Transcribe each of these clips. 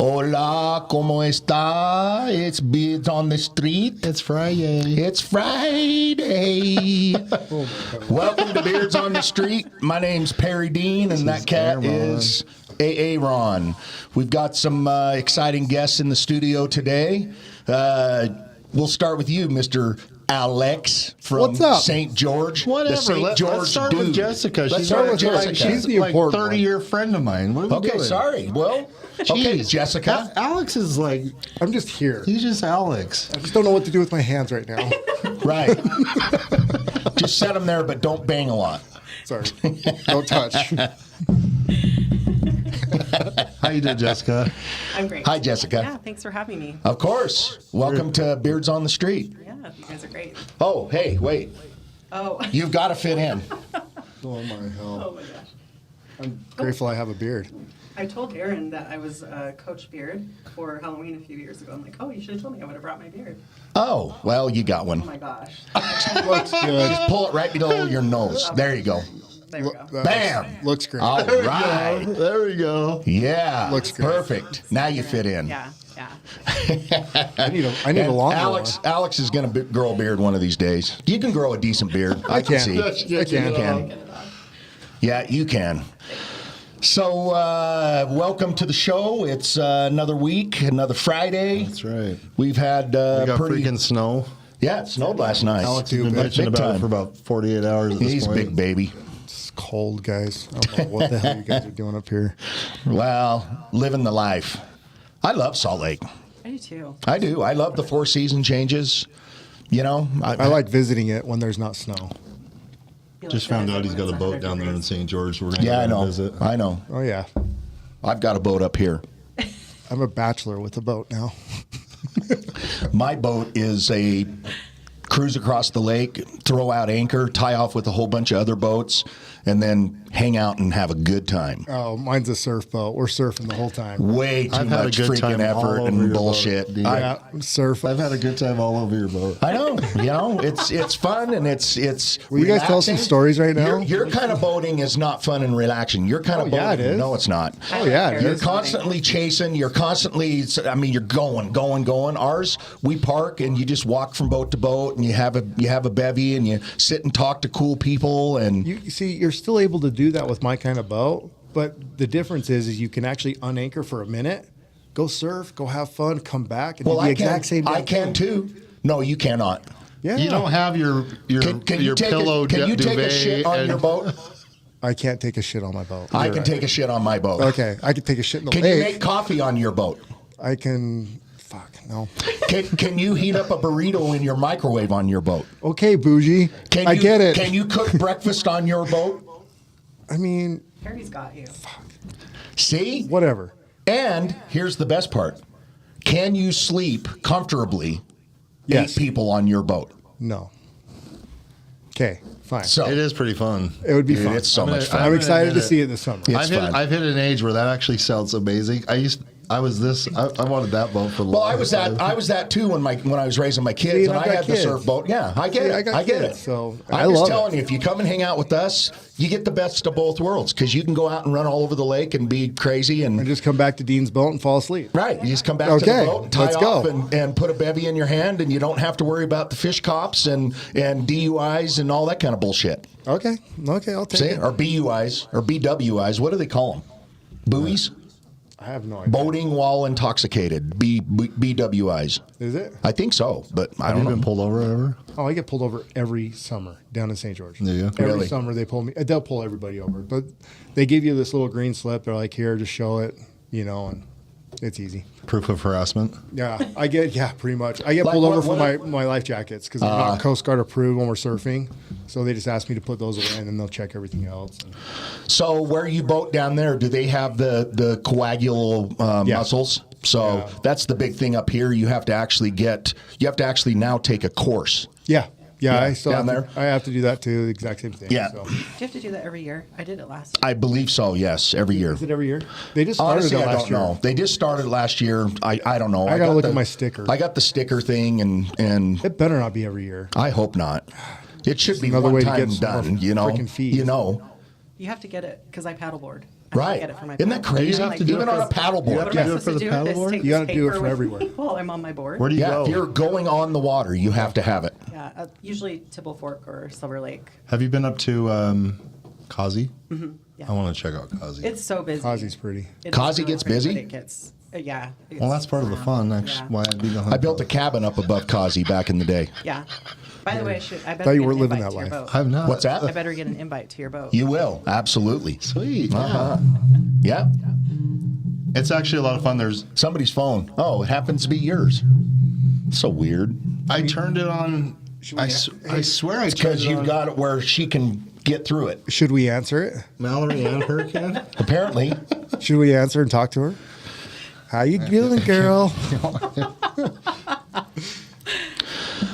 Hola, ¿cómo está? It's Beards on the Street. It's Friday. It's Friday. Welcome to Beards on the Street. My name's Perry Dean, and that cat is Aaron. We've got some exciting guests in the studio today. We'll start with you, Mr. Alex from St. George. Whatever. The St. George let's start dude. with Jessica. Let's start with Jessica. She's the like 30-year friend of mine. What are we doing? Sorry. Well, okay, Jessica. Alex is like, I'm just here. he's just Alex. I just don't know what to do with my hands right now. Right. Just set them there, but don't bang a lot. Sorry. Don't touch. How you doing, Jessica? I'm great. Hi, Jessica. Yeah, thanks for having me. Of course. Welcome to Beards on the Street. Yeah, you guys are great. Oh, hey, wait. Oh. You've got to fit in. Oh, my Oh hell. my gosh. I'm grateful I have a beard. I told Aaron that I was Coach Beard for Halloween a few years ago. I'm like, oh, you should have told me. I would have brought my beard. Oh, well, you got Oh one. my gosh. Looks good. Just pull it right below your nose. There you go. There we go. Bam. Looks great. All right. There we go. Yeah. Looks great. Perfect. Now you fit in. Yeah, yeah. I need a And longer Alex is going to grow a beard one of these days. You can grow a decent beard. I can can. see. I can. You can. Yeah, you can. So, welcome to the show. It's another week, another Friday. That's right. We've had We got pretty. freaking snow. Yeah, it snowed last night. Alex has been Big bitching about time. it for about 48 hours at this He's a point. big baby. It's cold, guys. I don't know what the hell you guys are doing up here. Well, living the life. I love Salt Lake. I do too. I do. I love the 4 season changes. You know, I like visiting it when there's not snow. Just found out he's got a boat down there in St. George. We're going to Yeah, I go know. visit. I know. Oh, yeah. I've got a boat up here. I'm a bachelor with a boat now. My boat is a cruise across the lake, throw out anchor, tie off with a whole bunch of other boats, and then hang out and have a good time. Oh, mine's a surf boat. We're surfing the whole time. Way too I've had a much good freaking time all effort over and your bullshit. boat, dude. Yeah, surf. I've had a good time all over your boat. I know, it's fun and it's. Will you guys tell some relaxing. stories right now? Your kind of boating is not fun and relaxing. Your kind of boating, yeah, it is. no, it's not. Oh, yeah, it You're is. constantly chasing. You're constantly. I mean, you're going. Ours, we park and you just walk from boat to boat, and you have a bevy, and you sit and talk to cool people, and You see, you're still able to do that with my kind of boat, but the difference is you can actually unanchor for a minute, go surf, go have fun, come back, and do the exact same I damn can thing. too. No, you cannot. Yeah, You don't have your Can you take pillow Can you take a duvet shit on and- your boat? I can't take a shit on my boat. I You're can right. take a shit on my boat. Okay, I can take a shit in the Can you lake. make coffee on your boat? I can. Fuck no. Can you heat up a burrito in your microwave on your boat? Okay, bougie. I get it. Can you cook breakfast on your boat? I mean, Harry's got you. See? whatever. And here's the best part. Can you sleep comfortably Yes. 8 people on your boat? No. Okay, fine. So It is pretty fun. It would be dude, fun. it's so I'm much gonna- fun. I'm excited to admit see it this summer. Yeah. I've It's fun. hit an age where that actually sounds amazing. I wanted that boat for a long Well, I was time. that too when I was raising my kids, See, and I've I got had the kids. surf boat. Yeah, I get See, it. I got I get kids, it. so I I'm just love telling it. you, if you come and hang out with us, you get the best of both worlds because you can go out and run all over the lake and be crazy And and. just come back to Dean's boat and fall asleep. Right, you just come back to Okay, the boat and tie let's off go. and put a bevy in your hand, and you don't have to worry about the fish cops and DUIs and all that kind of bullshit. Okay, I'll take See, it. or BUIs or BWIs. What do they call them? Buoys? I have no idea. Boating while intoxicated. BWIs. Is it? I think so, but I Have don't you know. been pulled over ever? Oh, I get pulled over every summer down in St. George. Do you? Every Really? summer they pull me. They'll pull everybody over, but they give you this little green slip. They're like, "Here, just show it," and it's easy. Proof of harassment? Yeah, pretty much. I get Like pulled what- over for what- my life jackets because they're not Coast Guard approved when we're surfing. So they just ask me to put those away, and then they'll check everything else. So where you boat down there, do they have the coagulal Yeah. muscles? So Yeah. that's the big thing up here. You have to actually now take a course. Yeah, Yeah, I still down have there? I have to do that too. The exact same thing. Yeah. So. Do you have to do that every year? I did it last year. I believe so. Yes, every year. Is it every year? They just started Honestly, it I last don't year. know. They just started last year. I don't know. I gotta got look at my sticker. I got the sticker thing, and It better not be every year. I hope not. It should be another one way to time get some more done. freaking fees. You know. You have to get it because I paddleboard. Right. Get it for my Isn't that paddle. crazy? You have to do Even it on for- a paddle you board. have to do it for the paddleboard? You gotta do it from everywhere. Well, I'm on my board. Where do you Yeah, go? if you're going on the water, you have to have it. Yeah, usually Tibble Fork or Silver Lake. Have you been up to Kazi? Yeah. I want to check out Kazi. It's so busy. Kazi's pretty. It's Kazi gets pretty, busy? but It gets, yeah. Well, that's part of the fun. Actually, why I'd be going. I built a cabin up above Kazi back in the day. Yeah. By the way, I better Thought you get were an living invite that to your life. boat. I've not. What's that? I better get an invite to your boat. You will. Absolutely. Sweet. Uh-huh. Yeah. It's actually a lot of fun. There's. Somebody's phone. Oh, it happens to be yours. So weird. I turned it on. I swear I turned Because it you've on. got it where she can get through it. Should we answer it? Mallory and Hurricane. Apparently. Should we answer and talk to her? How you doing, girl?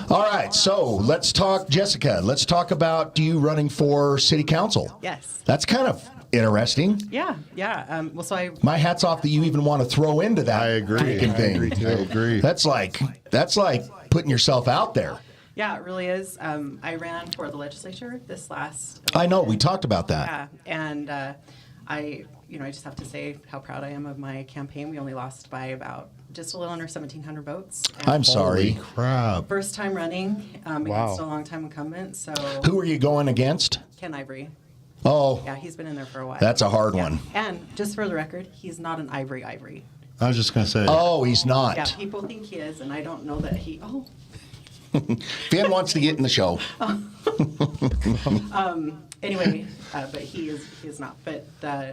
All right. So let's talk, Jessica. Let's talk about you running for city council. Yes. That's kind of interesting. Yeah, yeah. Well, so I My hat's off that you even want to throw into that. I agree. freaking I thing. agree, too. I agree. That's like putting yourself out there. Yeah, it really is. I ran for the legislature this last. I know. We election. talked about that. Yeah, and I just have to say how proud I am of my campaign. We only lost by about just a little under 1,700 votes. And I'm sorry. Holy crap. First time running against a long time incumbent. So Who are you going against? Ken Ivory. Oh, Yeah, he's been in there for a while. that's a hard one. And just for the record, he's not an Ivory. I was just gonna say. Oh, he's not. Yeah, people think he is, and I don't know that he. Oh, Finn wants to get in the show. anyway, but he is not. But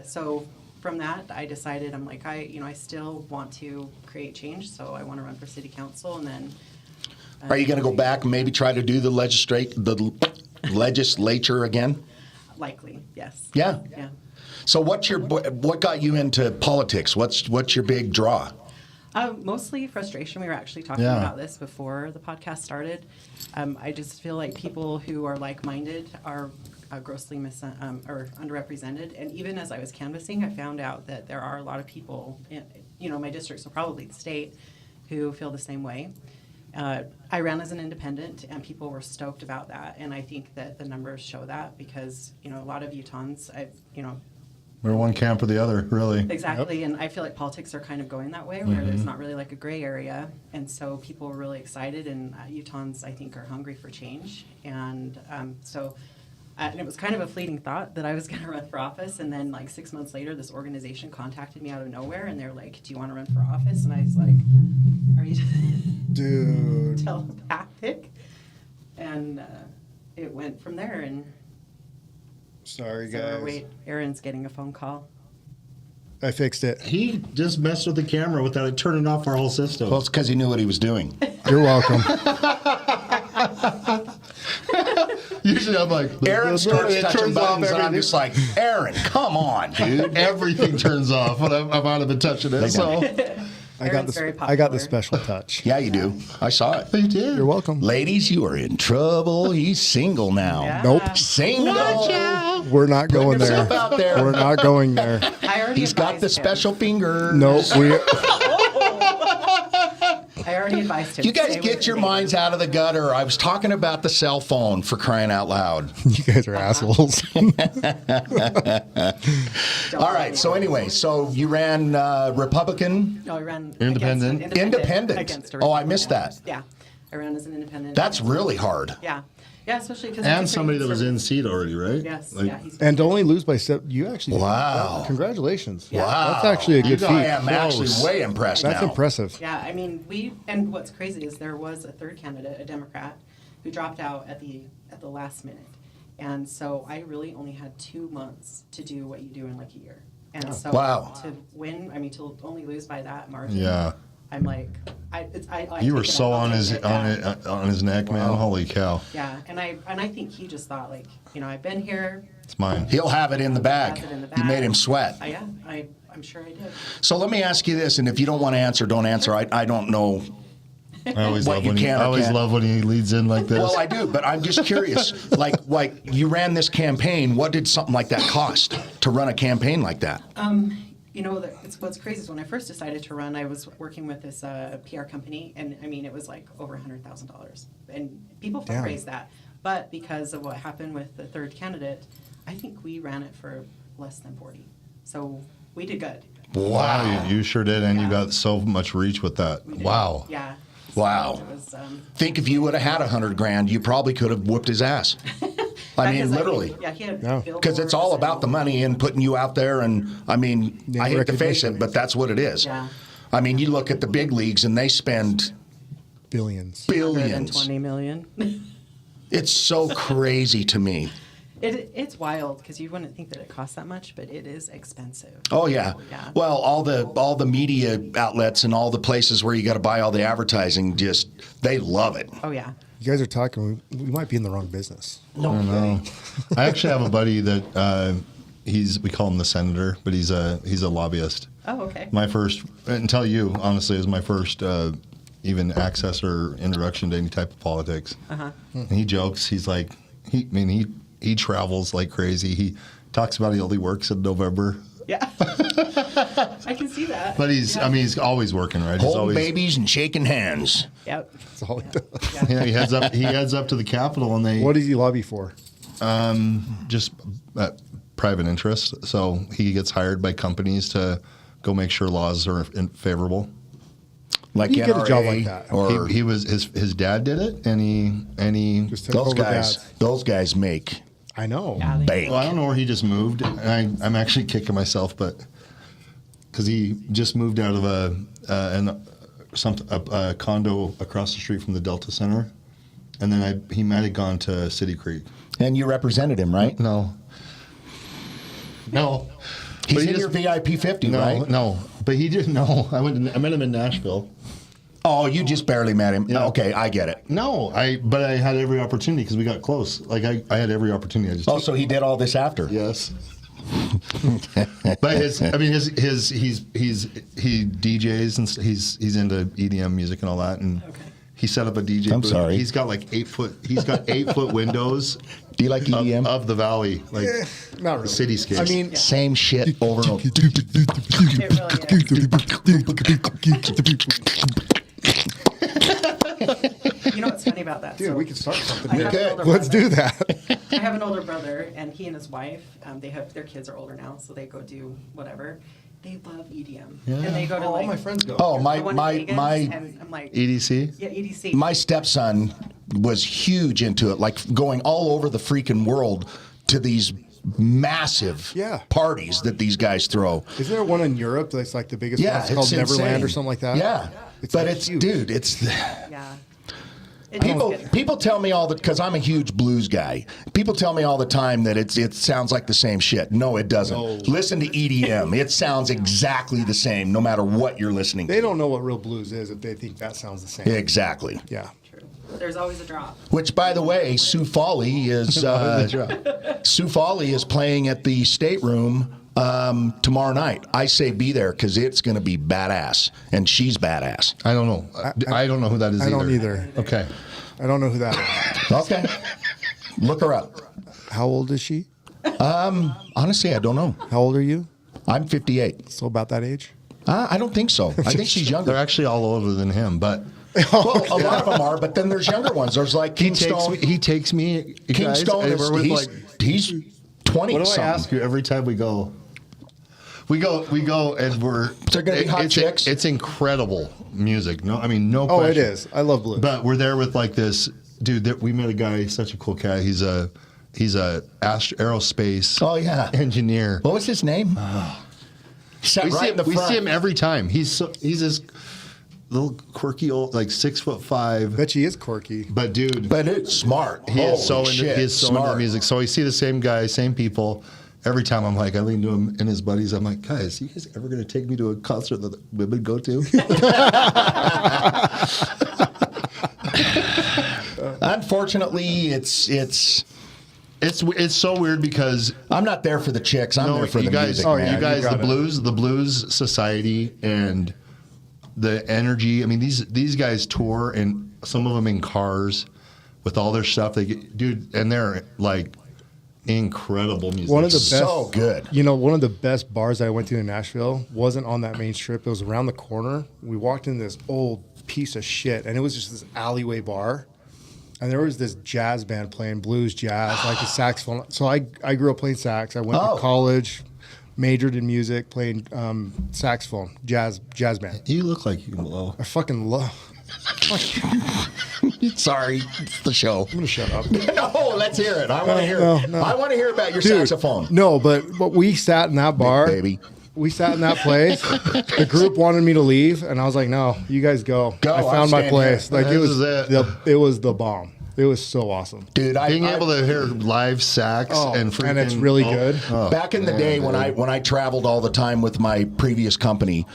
so from that, I decided I'm like I still want to create change, so I want to run for city council, and then. Are you going to go back and maybe try to do the legislature again? Likely, yes. Yeah. Yeah. So what got you into politics? What's your big draw? Mostly frustration. We were actually talking Yeah. about this before the podcast started. I just feel like people who are like-minded are grossly or underrepresented. And even as I was canvassing, I found out that there are a lot of people, in my district, so probably the state, who feel the same way. I ran as an independent, and people were stoked about that. And I think that the numbers show that because, a lot of Utahns, We're one camp or the other, really. Exactly, and I feel like politics are kind of going that way, where there's not really like a gray area, and so people are really excited, and Utahns, I think, are hungry for change, and and it was kind of a fleeting thought that I was going to run for office, and then like 6 months later, this organization contacted me out of nowhere, and they're like, "Do you want to run for office?" And I was like, "Are you Dude. telepathic?" And it went from there, and. Sorry, So guys. wait, Aaron's getting a phone call. I fixed it. He just messed with the camera without it turning off our whole system. Well, it's because he knew what he was doing. You're welcome. Usually I'm like, Aaron starts it touching turns off buttons, and I'm everything. just like, Aaron, come on, dude. Everything turns off when I'm out of it touching it. So I got Aaron's very the I got the popular. special touch. Yeah, you do. I saw it. you did. You're welcome. Ladies, you are in trouble. He's single now. Yeah. Nope. Single. We're not going there. himself out there. We're not going there. I already He's got the advised him. special fingers. Nope. I already advised him. You to guys stay get with your me. minds out of the gutter. I was talking about the cell phone, for crying out loud. You guys are assholes. Don't All right. So anyway, so you ran Republican. No, I ran Independent. Against Independent. Against a Oh, I missed Republican. that. Yeah, I ran as an independent. That's really hard. Yeah, especially because And somebody that was in seat already, right? Yes, Like, yeah, he's And to only lose by 7, you actually. Wow. Congratulations. Yeah. Wow. That's actually a good feat. I am actually Close. way impressed That's now. impressive. Yeah, I mean, and what's crazy is there was a third candidate, a Democrat, who dropped out at the last minute, and so I really only had 2 months to do what you do in like a year, and so Wow. to win, I mean, to only lose by that margin. Yeah. I'm like, You were so on his Yeah. on his neck, man. Holy cow. Yeah, and I think he just thought like, I've been here. It's mine. He'll have it in the bag. Has it in the You bag. made him sweat. Yeah, I'm sure I did. So let me ask you this, and if you don't want to answer, don't answer. I don't know. I always What love you when he, can or I always can't. love when he leads in like this. Well, I do, but I'm just curious. like you ran this campaign. What did something like that cost to run a campaign like that? What's crazy is when I first decided to run, I was working with this PR company, and I mean, it was like over $100,000, and people Damn. fundraised that. But because of what happened with the third candidate, I think we ran it for less than 40. So we did good. Wow. You sure did, and you Yeah. got so much reach with that. We did. Wow. Yeah. Wow. It was, Think if you would have had $100,000, you probably could have whooped his ass. I mean, literally. He had Yeah. Because it's all about the money and putting you out there. And I mean, Yeah, I hate to face recognition. it, but that's what it is. Yeah. I mean, you look at the big leagues and they spend Billions. billions. 20 million. It's so crazy to me. It's wild because you wouldn't think that it costs that much, but it is expensive. Oh yeah. Yeah. Well, all the media outlets and all the places where you got to buy all the advertising, just they love it. Oh yeah. You guys are talking. We might be in the wrong business. No No. I actually have a buddy that we call him the senator, but he's a lobbyist. Oh, okay. My first, until you, honestly, is my first even access or introduction to any type of politics. And he jokes. He's like, he travels like crazy. He talks about he only works in November. Yeah. I can see that. But he's always working, right? He's Holding always, babies and shaking hands. Yep. That's all he does. yeah, he heads up to the Capitol, and they What does he lobby for? just private interest. So he gets hired by companies to go make sure laws are favorable. Like You get a job NRA like that. Or He was his dad did it, and he Just take those over guys. dads. Those guys make I know. Yeah, they- bank. well, I don't know where he just moved. I'm actually kicking myself, but because he just moved out of a condo across the street from the Delta Center, and then he might have gone to City Creek. And you represented him, right? No. He's But he in your VIP 50, No, right? no, but he didn't know. I met him in Nashville. Oh, you just barely met him. Yeah. Okay, I get it. No, but I had every opportunity because we got close. Like I had every opportunity. I just Oh, so he did all this after. yes. But he DJs and he's into EDM music and all that, and he set up a DJ. I'm booth. sorry. He's got like 8-foot windows. Do you like EDM? of the valley, like Not really. cityscapes? I mean, Same shit over and over. You know what's funny about that? dude, So we can start something. I here. have an older Let's brother. do that. I have an older brother, and he and his wife, they have their kids are older now, so they go do whatever. They love EDM, and they go to All like my friends go. Oh, the my one in my Vegas, my and I'm like, EDC. yeah, EDC. my stepson was huge into it, like going all over the freaking world to these massive Yeah. parties that these guys throw. Isn't there one in Europe that's like the biggest one? Yeah, It's called it's Neverland insane. or something like that? Yeah, It's but like it's huge. dude, it's. Yeah. It is good. People tell me all the because I'm a huge blues guy. People tell me all the time that it sounds like the same shit. No, it doesn't. No. Listen to EDM. It sounds exactly the same, no matter what you're listening They to. don't know what real blues is if they think that sounds the same. Exactly. Yeah. True. There's always a drop. Which, by the way, Sioux Folly is Sioux Folly is playing at the Stateroom tomorrow night. I say be there because it's going to be badass, and she's badass. I don't know. I don't know who that is. I don't either. Okay. I don't know who that is. Okay, look her up. How old is she? Honestly, I don't know. How old are you? I'm 58. So about that age? I don't think so. I think she's younger. They're actually all older than him, but Well, a lot of them are, but then there's younger ones. There's like he Kingstone. takes me. Kingstone guys, is and we're with, he's 20 What do I something. ask you every time we go? We go, and we're. They're gonna be hot chicks? It's incredible music. No, I mean no. Oh, question. it is. I love blues. But we're there with like this dude. That we met a guy, such a cool cat. He's a aerospace. Oh, yeah. engineer. What was his name? Sat right in the we front. see him every time. He's this little quirky old, like 6'5". Bet she is quirky. But dude, But it's smart. he is so Holy into shit, he is so into smart. music. So we see the same guy, same people. Every time I'm like, I lean to him and his buddies. I'm like, guys, you guys ever gonna take me to a concert that women go to? Unfortunately, it's. It's so weird because I'm not there for the chicks. I'm there for you the guys, music. Oh, yeah, man. you guys, you the got it. blues society and the energy. I mean, these guys tour and some of them in cars with all their stuff. They get, dude, and they're like incredible music. One of the best. So good. You know, one of the best bars that I went to in Nashville wasn't on that main strip. It was around the corner. We walked in this old piece of shit, and it was just this alleyway bar. And there was this jazz band playing blues jazz, like a saxophone. So I grew up playing sax. I went Oh. to college, Majored in music, playing saxophone, jazz band. You look like you can blow. I fucking love. Sorry, it's the show. I'm gonna shut up. No, let's hear it. I want to hear. No. I want to hear about your Dude, saxophone. No, but we sat in that bar, Baby. We sat in that place. The group wanted me to leave, and I was like, "No, you guys go. Go, I I'll found my stand place. here. Like it This was is it. it was the bomb. It was so awesome. Dude, Being able to hear live sax and freaking, and it's really good. Back in the day when I traveled all the time with my previous company,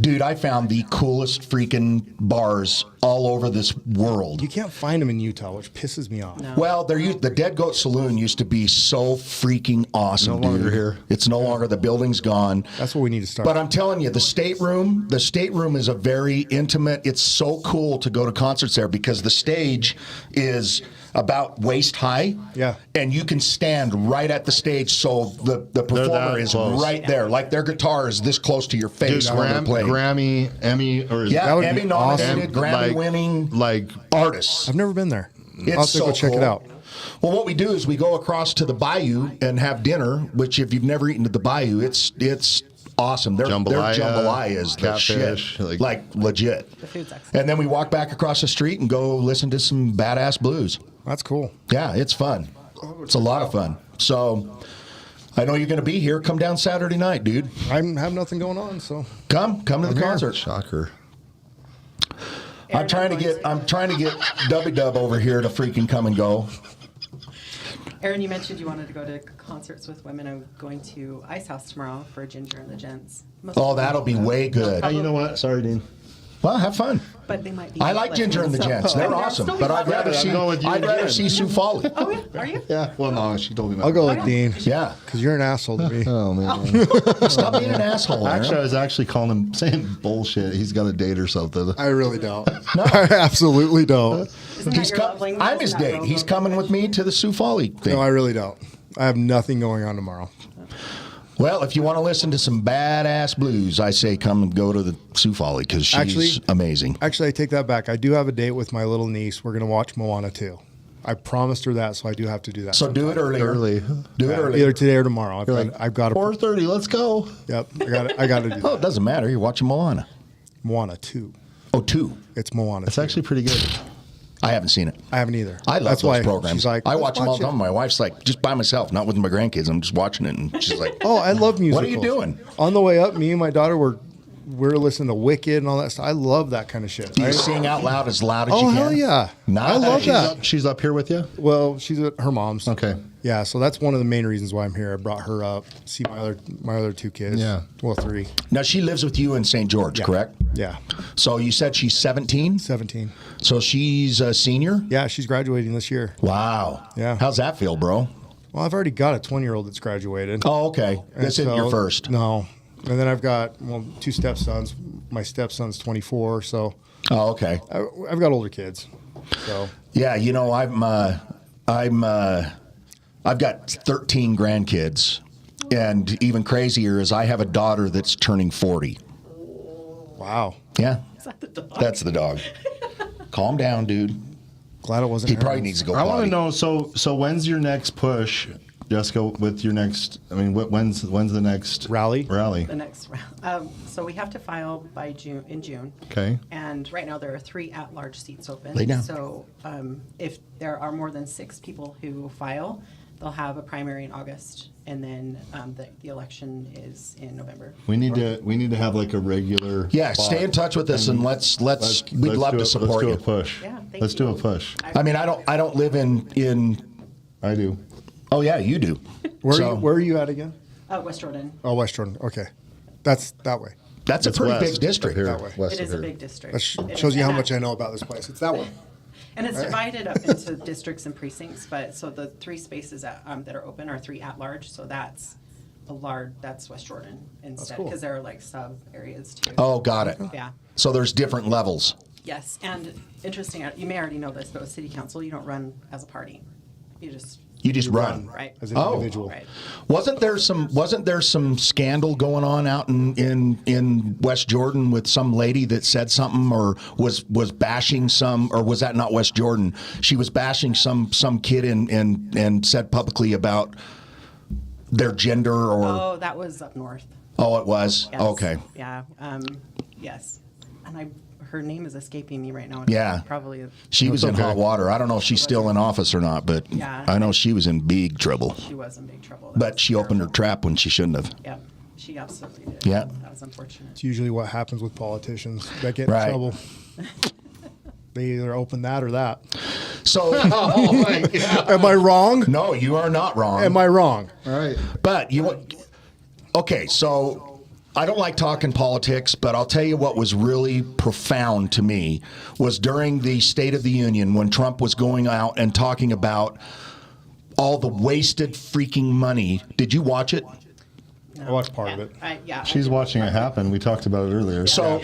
dude, I found the coolest freaking bars all over this world. You can't find them in Utah, which pisses me off. No. Well, the Dead Goat Saloon used to be so freaking awesome. No longer dude. here. It's no longer. The building's gone. That's what we need to start. But I'm telling you, the stateroom is a very intimate. It's so cool to go to concerts there because the stage is about waist high. Yeah. And you can stand right at the stage, so the performer that is close. right there. Like their guitar is this close to your face Dude, while they're playing. Grammy, Emmy, or Yeah, That would be Emmy nominated, awesome. Grammy-winning like artists. I've never been there. It's I'll have to so go check cool. it out. Well, what we do is we go across to the bayou and have dinner. Which, if you've never eaten at the bayou, it's awesome. Their jambalaya is the catfish, shit, like legit. The food's excellent. And then we walk back across the street and go listen to some badass blues. That's cool. Yeah, it's fun. It's a lot of fun. So I know you're going to be here. Come down Saturday night, dude. I have nothing going on, so Come to the concert. Shocker. I'm trying to get Dubby Dub over here to freaking come and go. Aaron, you mentioned you wanted to go to concerts with women. I'm going to Ice House tomorrow for Ginger and the Gents. Oh, that'll be way good. Hey, you know what? Sorry, Dean. Well, have fun. But they might be. I like Ginger and the Gents. They're They'll awesome. still be But I'd fun. rather I'm see going with you again. Sue Foley. Oh, yeah? Are you? Yeah. Well, no, she told me not. I'll go Oh, with yeah. Dean. Yeah. Because you're an asshole to me. Oh man. Stop being an asshole, Aaron. Actually, I was actually calling him saying bullshit. He's got a date or something. I really don't. I absolutely don't. Isn't that your love language? I'm his Isn't that date. real He's love coming language? with me to the Sioux Foley thing. No, I really don't. I have nothing going on tomorrow. Well, if you want to listen to some badass blues, I say come and go to the Sioux Foley because she's Actually- amazing. Actually, I take that back. I do have a date with my little niece. We're going to watch Moana 2. I promised her that, so I do have to do that. So do it earlier. Early. Do it early. Either today or tomorrow. You're I've got to. 4:30. Let's go. Yep, I got to do Oh, that. it doesn't matter. You're watching Moana. Moana 2. Oh, 2. It's Moana. It's 2. actually pretty good. I haven't seen it. I haven't either. I love That's those why programs. She's like, I "Let's watch them all the it." time. My wife's like, just by myself, not with my grandkids. I'm just watching it, and she's like, Oh, I love musicals. What are you doing? On the way up, me and my daughter we're listening to Wicked and all that stuff. I love that kind of shit. do you I- sing out loud as you Oh, can? hell yeah. Nice. I love that. She's up here with you. Well, she's at her mom's. Okay. Yeah, so that's one of the main reasons why I'm here. I brought her up, see my other 2 kids. Yeah. Well, 3. Now, she lives with you in St. George, Yeah. correct? Yeah. So you said she's 17? 17. So she's a senior? Yeah, she's graduating this year. Wow. Yeah. How's that feel, bro? Well, I've already got a 20-year-old that's graduated. Oh, okay. And This isn't your so- first. No. And then I've got 2 stepsons. My stepson's 24, so Oh, okay. I've got older kids. So Yeah, you know, I've got 13 grandkids, and even crazier is I have a daughter that's turning 40. wow. Yeah, Is that the dog? that's the dog. Calm down, dude. Glad it wasn't. He probably Aaron's. needs to go. I want potty. to know. So when's your next push, Jessica? With your next, I mean, when's the next Rally? Rally. The next round. So we have to file by June. Okay. And right now there are 3 at-large seats open. Lay down. So if there are more than 6 people who file, they'll have a primary in August, and then the election is in November. We need to have like a regular. Yeah, spot. stay in touch with us, and let's we'd let's love do to it- support Let's do you. a push. Yeah, thank Let's you. do a push. I mean, I don't live in. I do. Oh yeah, you do. Where are you at again? West Jordan. Oh, West Jordan. Okay, that's that way. That's a It's pretty west big district. up here, That way. west It of is a here. big district. That It shows is- you how and much I know about this place. It's that way. And it's divided up into districts and precincts, but so the 3 spaces that are open are 3 at-large, so that's that's West Jordan instead, cool. because there are like sub areas too. Oh, got it. Yeah. So there's different levels. Yes, and interesting, you may already know this, but with city council, you don't run as a party. You just run. right. As an Oh. individual. Right. Wasn't there some scandal going on out in West Jordan with some lady that said something or was bashing some, or was that not West Jordan? She was bashing some kid and said publicly about their gender or? Oh, that was up north. Oh, it was? Yes. Okay. Yeah. Yes. And her name is escaping me right now. Yeah. Probably. She was in hot water. I don't know if she's still in office or not, but Yeah. I know she was in big trouble. She was in big trouble. But she opened her trap when she shouldn't have. Yep. She absolutely did. Yeah. That was unfortunate. It's usually what happens with politicians that get Right. in trouble. They either open that or that. So, Oh my God. Am I wrong? no, you are not wrong. Am I wrong? All right. But okay, so I don't like talking politics, but I'll tell you what was really profound to me was during the State of the Union when Trump was going out and talking about all the wasted freaking money. Did you watch it? I watched part of it. She's watching it happen. We talked about it earlier. So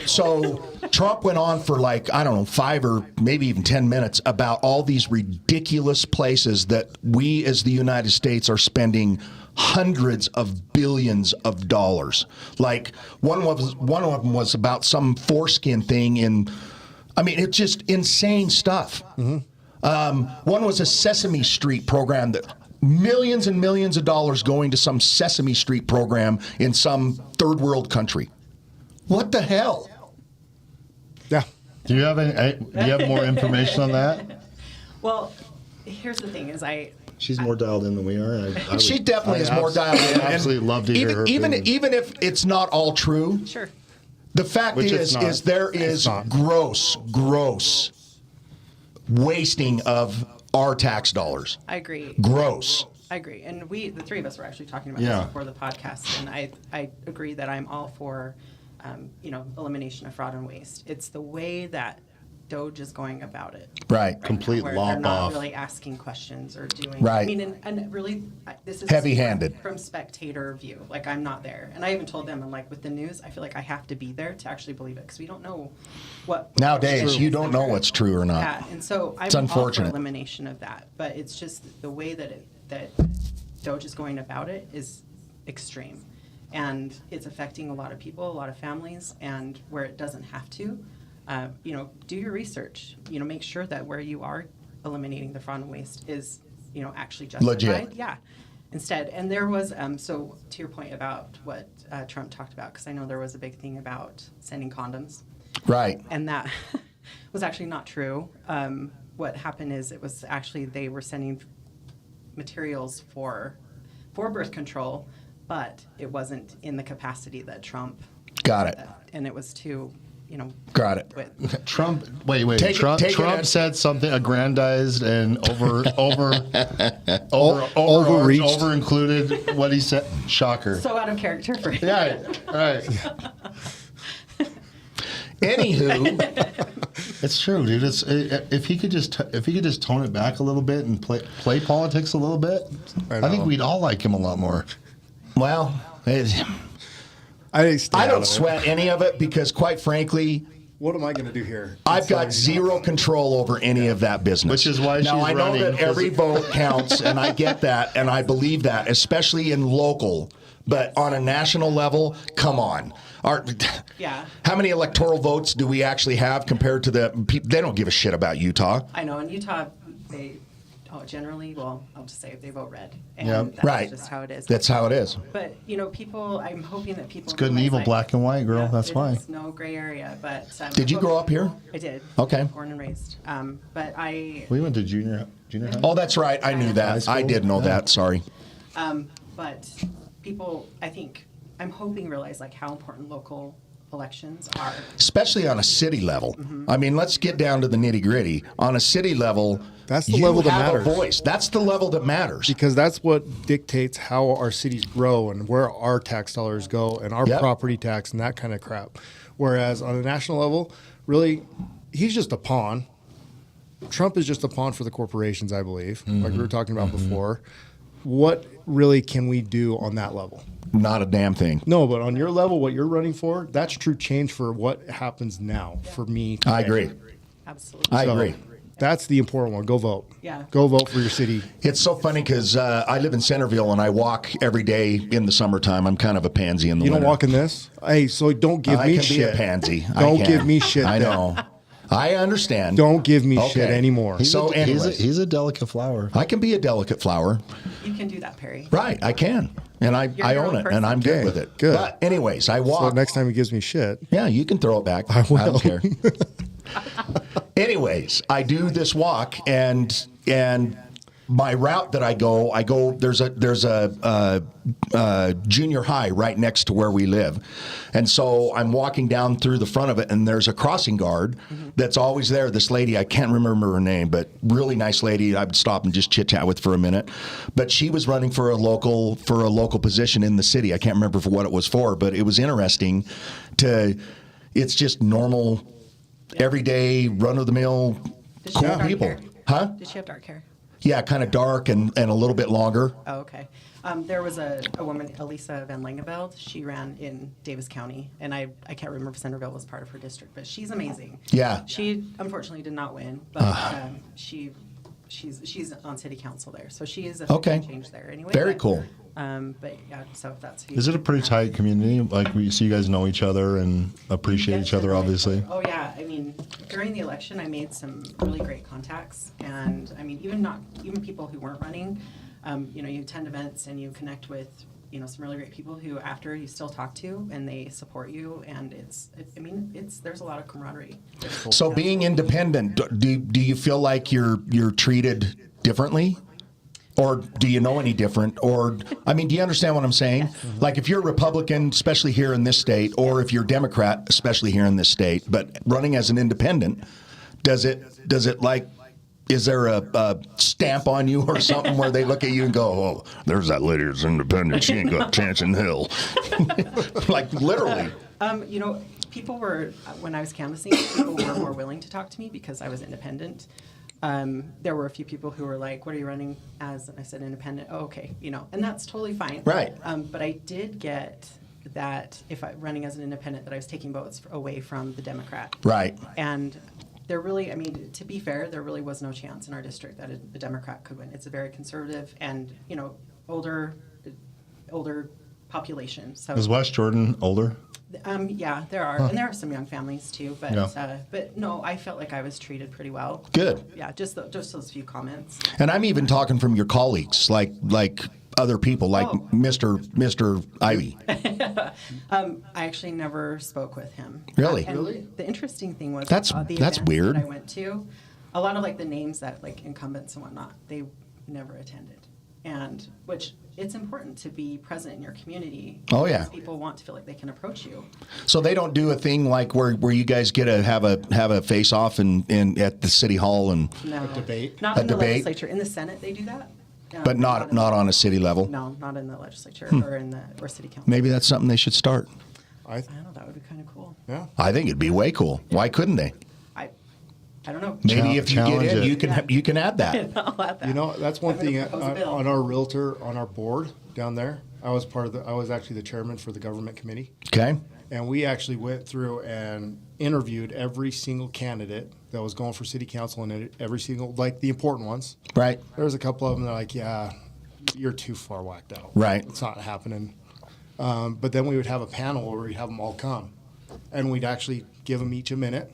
Trump went on for like, I don't know, 5 or maybe even 10 minutes about all these ridiculous places that we as the United States are spending hundreds of billions of dollars. Like one of them was about some foreskin thing it's just insane stuff. Mm-hmm. One was a Sesame Street program that millions and millions of dollars going to some Sesame Street program in some third world country. What the hell? Yeah. Do you have more information on that? Well, here's the thing: She's more dialed in than we are. She definitely is more dialed in. I absolutely love to hear her even opinion. if it's not all true. sure. The fact Which it's not. is there is not. gross wasting of our tax dollars. I agree. Gross. I agree. And the three of us were actually talking about Yeah. this before the podcast, and I agree that I'm all for, elimination of fraud and waste. It's the way that DOJ is going about it. Right. Complete now, where lop they're not off. really asking questions or doing. Right. I mean, and really, this is Heavy-handed. from spectator view. Like, I'm not there, and I even told them, I'm like, with the news, I feel like I have to be there to actually believe it because we don't know what. Nowadays, what you is don't know true. what's true or not. Yeah, and so I'm It's all unfortunate. for elimination of that, but it's just the way that DOJ is going about it is extreme, and it's affecting a lot of people, a lot of families, and where it doesn't have to. Do your research. Make sure that where you are eliminating the fraud and waste is, actually justified. Legit. Yeah. Instead, and there was so to your point about what Trump talked about, because I know there was a big thing about sending condoms. Right. And that was actually not true. What happened is it was actually they were sending materials for birth control, but it wasn't in the capacity that Trump. Got it. And it was too, Got it. with, Trump. Wait. Take it- Trump. take it Trump as- said something aggrandized and Overreached. over included what he said. Shocker. so out of character for him. Yeah. Right. Anywho, It's true, dude. If he could just tone it back a little bit and play politics a little bit, I think know. we'd all like him a lot more. well, I I don't sweat any of it because, quite frankly, What am I going to do here? I've It's got like- zero control over any of that business. Which is why now she's I know running, that 'cause- every vote counts, and I get that, and I believe that, especially in local. But on a national level, come on. Yeah. How many electoral votes do we actually have compared to the people? They don't give a shit about Utah. I know in Utah generally, well, I'll just say they vote red, and Yeah. that's Right. just how it is. That's how it is. But people, I'm hoping that people. It's good and realize, evil, like, black and white, girl. That's it why. is no gray area. But Did you grow up here? I did. Okay. Born and raised. But I. We went to junior high. Oh, that's right. I knew that. I did know that. Sorry. But people, I'm hoping realize like how important local elections are. Especially on a city level. I mean, let's get down to the nitty gritty. On a city level, That's the you level that have matters. a voice. That's the level that matters. Because that's what dictates how our cities grow and where our tax dollars go and our Yep. property tax and that kind of crap. Whereas on a national level, really, he's just a pawn. Trump is just a pawn for the corporations, I believe, like we were talking about before. What really can we do on that level? Not a damn thing. No, but on your level, what you're running for, that's true change for what happens now for me. Today. I agree. Absolutely. I So, agree. That's the important one. Go vote. Yeah. Go vote for your city. It's so funny because I live in Centerville and I walk every day in the summertime. I'm kind of a pansy in the You winter. don't walk in this? Hey, so don't give I me can shit. be a pansy. I Don't can. give me shit I then. know. I understand. Don't give me shit Okay. anymore. So anyways, he's a delicate flower. I can be a delicate flower. You can do that, Perry. Right, I can. and I You're your own own it, and I'm good person. with it. Good. But anyways, I So walk. next time he gives me shit, Yeah, you can throw it back. I will. don't care. Anyways, I do this walk, and my route that I go. There's a junior high right next to where we live, and so I'm walking down through the front of it, and there's a crossing guard that's always there. This lady, I can't remember her name, but really nice lady. I'd stop and just chit chat with for a minute. But she was running for a local position in the city. I can't remember for what it was for, but it was interesting. It's just normal, everyday, run of the mill, Does she have cool dark people, hair? huh? Did she have dark hair? Yeah, kind of dark and a little bit longer. Oh, okay. There was a woman, Elisa Van Langeveld. She ran in Davis County, and I can't remember if Centerville was part of her district, but she's amazing. Yeah. She unfortunately did not win, but she's on city council there, so she is a Okay. change there anyway. Very but, cool. But yeah, so if that's who Is it a pretty tight community? Like, so you guys know each other and appreciate each other, obviously. Oh yeah, I mean, during the election, I made some really great contacts, and I mean, even people who weren't running, you attend events and you connect with, some really great people who after you still talk to and they support you, and there's a lot of camaraderie. So being independent, do you feel like you're treated differently? Or do you know any different? Or, I mean, do you understand what I'm saying? Like if you're Republican, especially here in this state, or if you're Democrat, especially here in this state, but running as an independent, is there a stamp on you or something where they look at you and go, oh, there's that lady that's independent. She ain't got a chance in hell. Like literally. People were, when I was canvassing, people were more willing to talk to me because I was independent. There were a few people who were like, what are you running as? And I said, independent. Oh, okay. And that's totally fine. Right. But I did get that if I running as an independent, that I was taking votes away from the Democrat. Right. And there really, to be fair, there really was no chance in our district that a Democrat could win. It's a very conservative and, older population. So Is West Jordan older? yeah, there are, and there are some young families too. But Yeah. but no, I felt like I was treated pretty well. Good. Yeah, just those few comments. And I'm even talking from your colleagues, like other people, like Oh. Mr. Ivy. I actually never spoke with him. Really? And the interesting thing was That's the events weird. that I went to, a lot of the names that incumbents and whatnot, they never attended, and which it's important to be present in your community. Oh, yeah. Because people want to feel like they can approach you. So they don't do a thing like where you guys get to have a face off in at the city hall and No, debate? Not A in the debate? legislature. In the Senate, they do that. but not on a city level. No, not in the legislature or city council. Maybe that's something they should start. I don't know. That would be kind of cool. Yeah. I think it'd be way cool. Why couldn't they? I don't know. Maybe if you get Challenge in, it. you can add that. I'll add that. That's one I'm gonna thing propose a bill. on our realtor, on our board down there. I was actually the chairman for the government committee. Okay. And we actually went through and interviewed every single candidate that was going for city council and every single, the important ones. Right. There was a couple of them that are like, yeah, you're too far whacked out. Right. It's not happening. But then we would have a panel where we'd have them all come. And we'd actually give them each a minute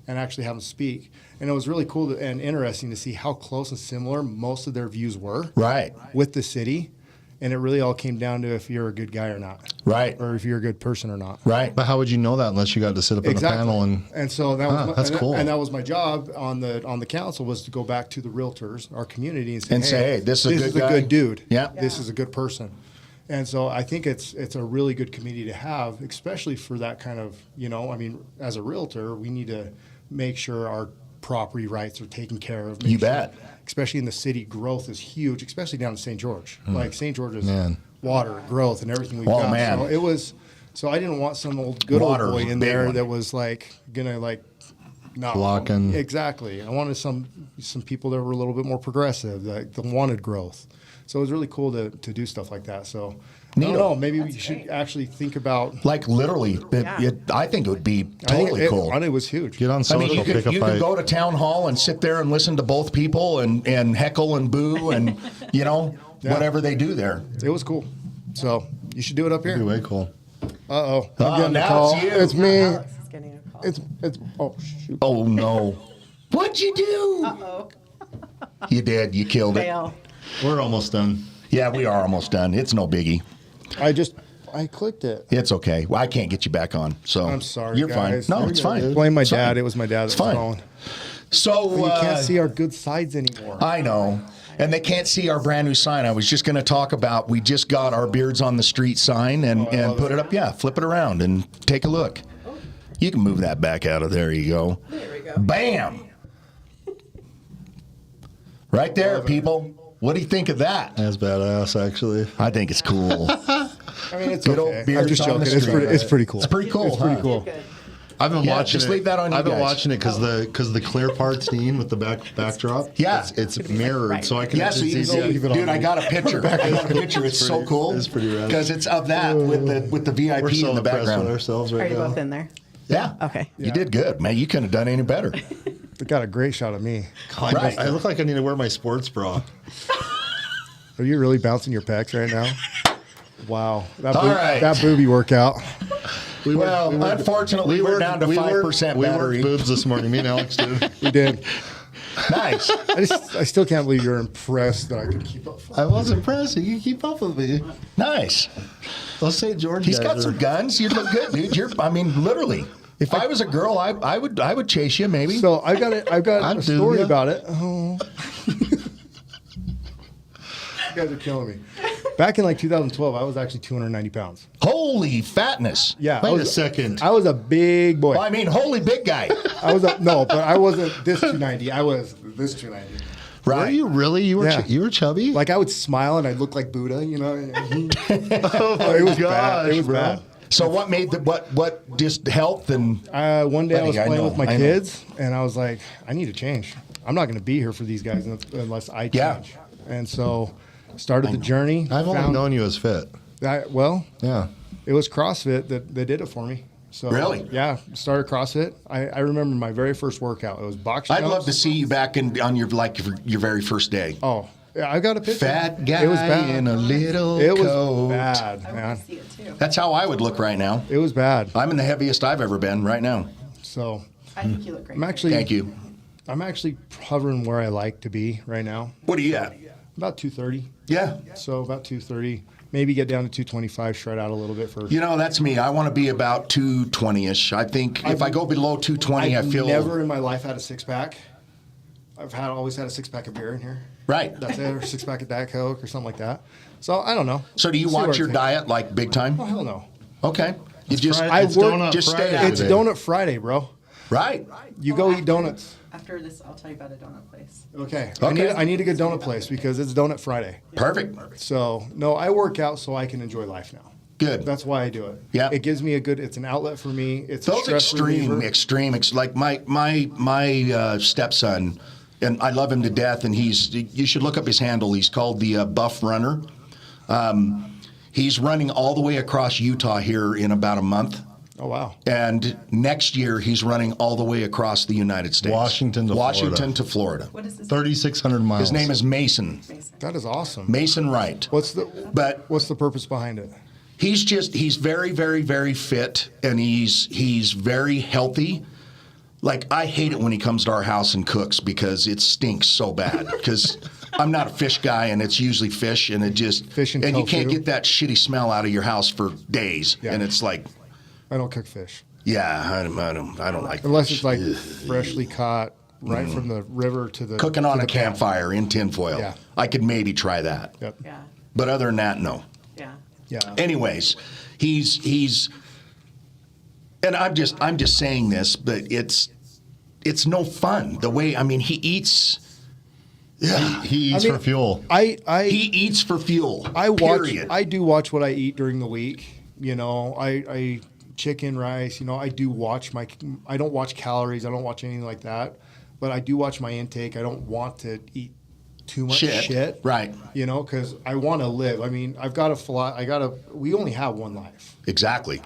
and actually have them speak. And it was really cool and interesting to see how close and similar most of their views were Right. with the city. And it really all came down to if you're a good guy or not. Right. Or if you're a good person or not. Right. But how would you know that unless you got to sit up in a panel and so that was that's cool. And that was my job on the council, was to go back to the realtors, our community, and say, hey, this is a good a guy. good dude. Yeah. This is a good person. And so I think it's a really good committee to have, especially for that kind of, as a realtor, we need to make sure our property rights are taken care of. You bet. Especially in the city, growth is huge, especially down in St. George. St. George is Man. water, growth, and everything we've Oh, got. man. So it was. So I didn't want some good Water, old boy in big there one. that was gonna no. Blocking. Exactly. I wanted some people that were a little bit more progressive, that wanted growth. So it was really cool to do stuff like that. So I don't know. Maybe we should great. actually think about. Like literally, I think it would be totally cool. I think it was huge. get on I social, mean, you pick could a fight. go to town hall and sit there and listen to both people and heckle and boo and whatever they do there. It was cool. So you should do it up here. It'd be way cool. I'm Oh, getting a now call. it's you. It's me. Alex is getting a call. It's. Oh shoot. Oh no! What'd you do? Uh-oh. You did. You killed it. Fail. We're almost done. Yeah, we are almost done. It's no biggie. I clicked it. It's okay. Well, I can't get you back on, so I'm sorry, You're guys. fine. No, it's fine. Blame my It's dad. fine. It was my dad It's that was fine. calling. So But you can't see our good sides anymore. I know. And they can't see our brand new sign. I was just going to talk about, we just got our Beards on the Street sign and put it up. Yeah, flip it around and take a look. You can move that back out of there. You go. There we go. Bam! Right there, people. What do you think of that? That's badass, actually. I think it's cool. I mean, it's Good okay. old Beards I'm just on the joking. Street. It's pretty cool. It's pretty cool. It's pretty huh? cool. Good. I've been Yeah, watching just it. leave that on you I've been guys. watching it because the clear part's seen with the backdrop. Yeah. it's mirrored, right. so I can. Yeah, so you can it's see, easy. dude, I got a picture. I got a picture. It's so cool. It's pretty rad. Because it's of that with the VIP We're so in the impressed with background. ourselves Are right you now. both in there? Yeah. Okay. You did good, man. You couldn't have done any better. They got a great shot of me. God, Right. I look like I need to wear my sports bra. Are you really bouncing your pecs right now? Wow. That, All right. that booby workout. Well, unfortunately, we're down to 5% We battery. worked boobs this morning. Me and Alex did. We did. Nice. I still can't believe you're impressed that I can keep up. I was impressed. You keep up with me. Nice. Let's say George. He's guys got are- some guns. You look good, dude. I mean, literally. If I was a girl, I would chase you, maybe. So I've got I'd a do story ya. about it. Oh. You guys are killing me. Back in like 2012, I was actually 290 pounds. Holy fatness. Yeah. Wait I was, a second. I was a big boy. Well, I mean, holy big guy. No, but I wasn't this 290. I was this 290. Were Right. you really? You were Yeah. you were chubby? Like I would smile and I'd look like Buddha, you know. oh my It was gosh, bad. It was bro. bad. So what made what just health and One day I Buddy, was I playing know, with my I know. kids, and I was like, I need to change. I'm not going to be here for these guys unless I change. Yeah. And so started the journey. I've only found known you as fit. well, Yeah. it was CrossFit that did it for me. So Really? Yeah, started CrossFit. I remember my very first workout. It was box I'd jumps. love to see you back on your your very first day. Oh, yeah, I got a picture. Fat guy It was bad. in a little It was coat. bad, I want man. to see it too. That's how I would look right now. It was bad. I'm in the heaviest I've ever been right now. So I think you look great. I'm actually Thank you. I'm actually hovering where I like to be right now. What are you at? About 230. Yeah. So about 230. Maybe get down to 225, shred out a little bit first. You know, that's me. I want to be about 220-ish. I think if I go below 220, I feel never in my life had a six pack. I've always had a six pack of beer in here. right. That's it, or a six pack of Diet Coke or something like that. So I don't know. So do you See where watch it your takes- diet like big time? Oh hell no. Okay. You just I It's work- Donut just stay Friday out of It's today. Donut Friday, bro. right. You go eat donuts. After this, I'll tell you about a donut place. Okay. Okay. I need a good donut place because it's Donut Friday. Perfect. So no, I work out so I can enjoy life now. Good. That's why I do it. Yeah. It gives me it's an outlet for me. It's a Those stress reliever. like my stepson, and I love him to death. And you should look up his handle. He's called the Buff Runner. He's running all the way across Utah here in about a month. Oh wow. And next year, he's running all the way across the United States. Washington to Florida. What is this? 3,600 miles. His name is Mason. Mason? That is awesome. Mason Wright. What's But the purpose behind it? he's very, very, very fit, and he's very healthy. Like, I hate it when he comes to our house and cooks because it stinks so bad. Because I'm not a fish guy, and it's usually fish, and it just Fish and you can't tofu. get that shitty smell out of your house for days. Yeah. And it's like, I don't cook fish yeah, I don't like unless fish. it's like freshly caught right from the river to the Cooking to on the a pan. campfire in tinfoil. Yeah. I could maybe try that. Yep. Yeah. But other than that, no. Yeah. Yeah. Anyways, he's and I'm just saying this, but it's no fun. The way, I mean, he eats. Yeah, He eats I mean, for fuel. he eats for fuel. Period. I do watch what I eat during the week. You know, I chicken, rice. You know, I do watch I don't watch calories. I don't watch anything like that. But I do watch my intake. I don't want to eat too much shit. Right. You know, because I want to live. I mean, we only have one life. Exactly.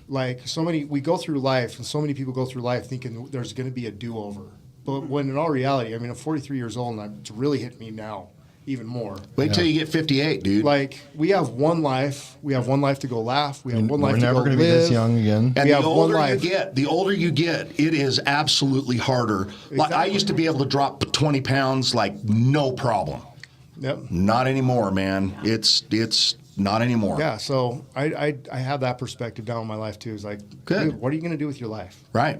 Like we go through life, and so many people go through life thinking there's going to be a do-over. But when in all reality, I mean, I'm 43 years old, and it's really hit me now even more. Wait till you get 58, dude. Like, we have one life. We have one life to go laugh. We have one life We're to go never live. going to be this young again. And we the have one older life. the older you get, it is absolutely harder. Like, I Exactly. used to be able to drop 20 pounds like no problem. Yep. Not anymore, man. It's not anymore. Yeah. So I have that perspective down in my life too. It's like, Good. dude, what are you going to do with your life? Right.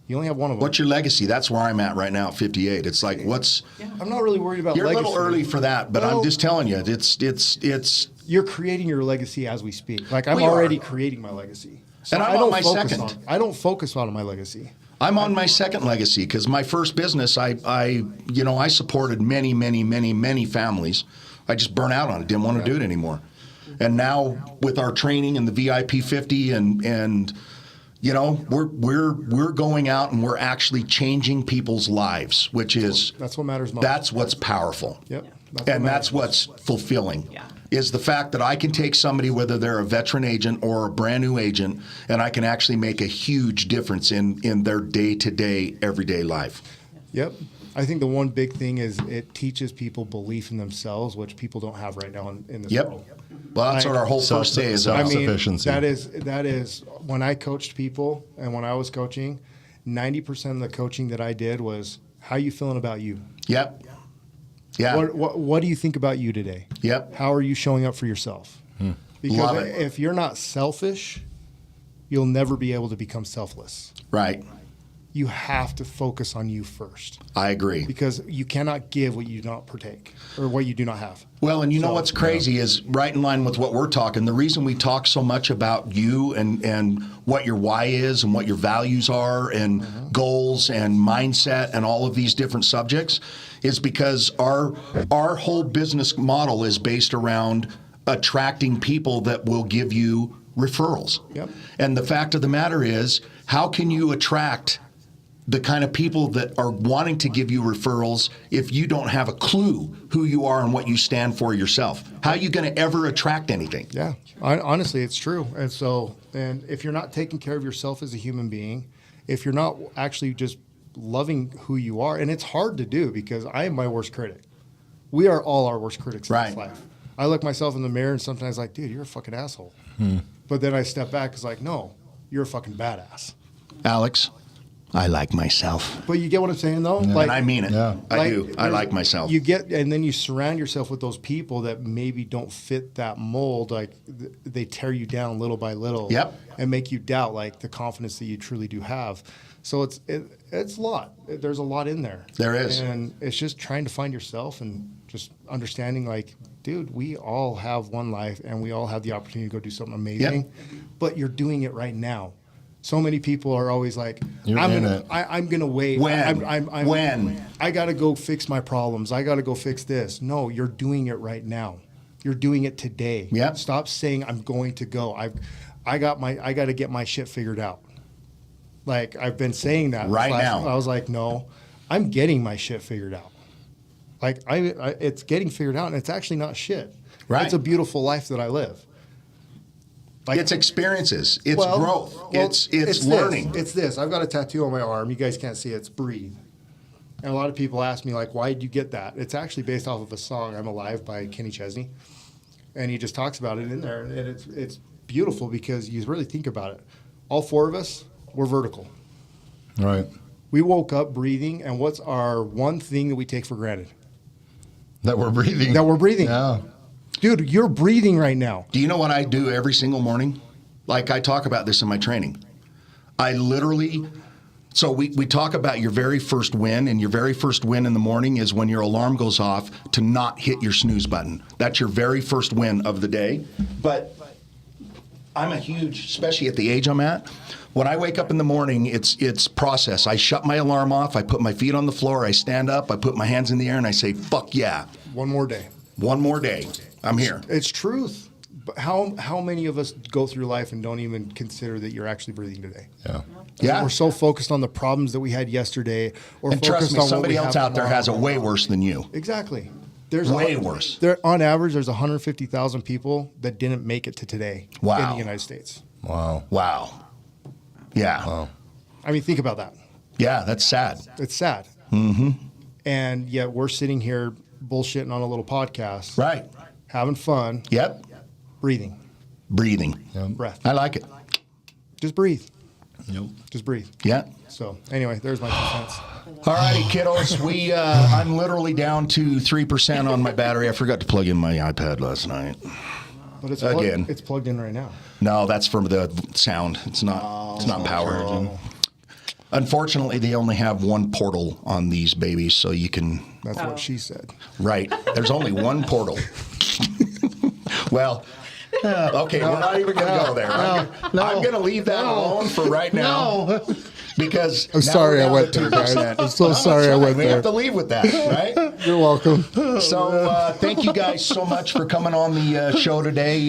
You only have one of them. What's your legacy? That's where I'm at right now at 58. It's like, I'm not really worried about You're legacy. a little early for that, but Well, I'm just telling you, it's. You're creating your legacy as we speak. Like I'm We are. already creating my legacy. So And I'm I don't on my focus second. I don't focus on my legacy. I'm on my second legacy because my first business, I supported many families. I just burnt out on it. Didn't want to do it anymore. And now with our training and the VIP 50 and we're going out and we're actually changing people's lives, which is That's what matters most. That's what's powerful. Yep. And that's what's fulfilling. Yeah. Is the fact that I can take somebody, whether they're a veteran agent or a brand new agent, and I can actually make a huge difference in their day-to-day, everyday life. Yep. I think the one big thing is it teaches people belief in themselves, which people don't have right now in this Yep. world. Well, that's what our whole first day is about. Self-sufficiency. That is when I coached people and when I was coaching, 90% of the coaching that I did was, how are you feeling about you? Yep. Yeah. What do you think about you today? Yep. How are you showing up for yourself? Love Because it. if you're not selfish, you'll never be able to become selfless. Right. You have to focus on you first I agree. because you cannot give what you do not partake or what you do not have. Well, and you know what's crazy is right in line with what we're talking. The reason we talk so much about you and what your why is and what your values are and goals and mindset and all of these different subjects is because our whole business model is based around attracting people that will give you referrals. Yep. And the fact of the matter is, how can you attract the kind of people that are wanting to give you referrals if you don't have a clue who you are and what you stand for yourself? How are you going to ever attract anything? Yeah, honestly, it's true. And if you're not taking care of yourself as a human being, if you're not actually just loving who you are, and it's hard to do because I am my worst critic. We are all our worst critics in this Right. life. I look myself in the mirror and sometimes like, dude, you're a fucking asshole. But then I step back, it's like, no, you're a fucking badass. Alex, I like myself. But you get what I'm saying, though? And I mean it. Yeah. I do. I there's- like myself. And then you surround yourself with those people that maybe don't fit that mold. Like they tear you down little by little. Yep. And make you doubt like the confidence that you truly do have. So it's a lot. There's a lot in there. There is. And it's just trying to find yourself and just understanding like, dude, we all have one life and we all have the opportunity to go do something amazing. But you're doing it right now. So many people are always like, You're I'm in gonna, it. I'm gonna wait. When? When? I gotta go fix my problems. I gotta go fix this. No, you're doing it right now. You're doing it today. Yep. Stop saying I'm going to go. I gotta get my shit figured out. Like I've been saying that Right now. I was like, no, I'm getting my shit figured out. Like it's getting figured out, and it's actually not shit. Right. It's a beautiful life that I live. Like, it's experiences. It's well, growth. well, It's learning. It's this. I've got a tattoo on my arm. You guys can't see it. It's breathe. And a lot of people ask me, like, why did you get that? It's actually based off of a song, I'm Alive by Kenny Chesney. And he just talks about it in there. And it's beautiful because you really think about it. All four of us, we're vertical. Right. We woke up breathing, and what's our one thing that we take for granted? That we're breathing. That we're breathing. Yeah. Dude, you're breathing right now. Do you know what I do every single morning? Like I talk about this in my training. I literally, so we talk about your very first win, and your very first win in the morning is when your alarm goes off to not hit your snooze button. That's your very first win of the day. But I'm a huge, especially at the age I'm at, when I wake up in the morning, it's process. I shut my alarm off, I put my feet on the floor, I stand up, I put my hands in the air, and I say, fuck yeah. One more day. One more day. I'm here. It's truth. But how many of us go through life and don't even consider that you're actually breathing today? Yeah. Yeah. We're so focused on the problems that we had yesterday, or And focused trust me, on what somebody we else have out there tomorrow. has it way worse than you. Exactly. There's Way worse. On average, there's 150,000 people that didn't make it to today in Wow. the United States. Wow. Wow. Yeah. Wow. I mean, think about that. Yeah, that's sad. It's sad. Mm-hmm. And yet we're sitting here bullshitting on a little podcast, Right. having fun, Yep. breathing, Breathing. breath. I like it. Just breathe. Nope. Just breathe. Yeah. So anyway, there's my 2 cents. All righty, kiddos. I'm literally down to 3% on my battery. I forgot to plug in my iPad last night. But it's Again. it's plugged in right now. No, that's from the sound. It's not. It's not powered. Unfortunately, they only have one portal on these babies, so you can. That's what she said. Right. There's only one portal. Well. Okay, we're not even going to go there. I'm going to leave that alone for right now. Because I'm sorry I went there, guys. I'm so sorry I went We there. have to leave with that, right? You're welcome. So thank you guys so much for coming on the show today.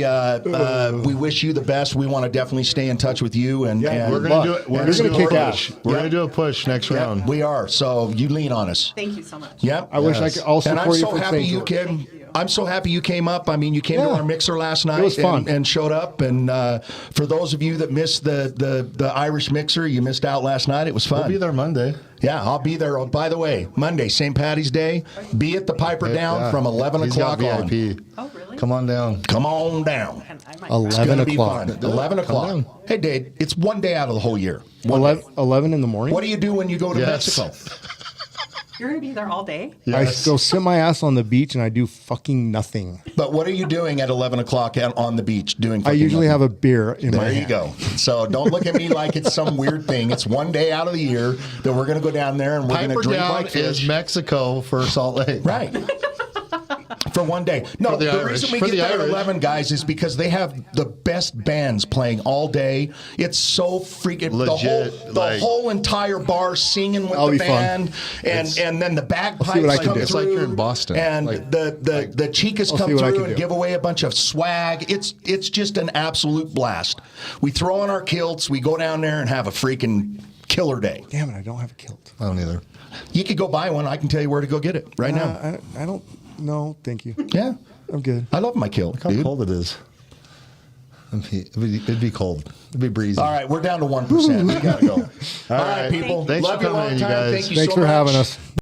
We wish you the best. We want to definitely stay in touch with you. And We're going to do it. We're You're going gonna to kick ass. We're going to do a push next round. we are. So you lean on us. Thank you so much. Yep. I wish I could also And I'm support you so from happy St. you George. came. Thank you. I'm so happy you came up. I mean, you came to our mixer last night. was fun. And showed up. And for those of you that missed the Irish mixer, you missed out last night. It was fun. We'll be there Monday. Yeah, I'll be there. Oh, by the way, Monday, St. Patty's Day. Be at the Piper Down Yeah. from 11 He's got o'clock on. VIP. Oh, really? Come on down. Come on down. And I might 11 It's gonna be o'clock. fun. 11 o'clock. down. Hey, Dave, it's one day out of the whole year. 11 in the morning? What do you do when you go to Yes. Mexico? You're going to be there all day? Yes. I go sit my ass on the beach and I do fucking nothing. But what are you doing at 11 o'clock on the beach doing I fucking usually nothing? have a beer in my There you hand. go. So don't look at me like it's some weird thing. It's one day out of the year that we're going to go down there and we're going to Piper drink Down like fish. is Mexico for Salt Lake. Right. For one day. No, For the the Irish. reason we For get the there at Irish. 11, guys, is because they have the best bands playing all day. It's so freaking Legit, the like- whole entire bar singing with That'll the be fun. band, and then the bagpipes what I can come do. It's through. like you're in Boston. and Like- the chicas I'll come see what I through can and do. give away a bunch of swag. It's just an absolute blast. We throw on our kilts, we go down there and have a freaking killer day. Damn it, I don't have a kilt. I don't either. You could go buy one. I can tell you where to go get it right now. I don't. No, thank you. Yeah. I'm good. I love my kilt, Look how dude. cold it is. It'd be cold. It'd be breezy. All right, we're down to 1%. We gotta go. All right, right. people. Thanks Love for you coming long in, you time. guys. Thank you Thanks so for much. having us.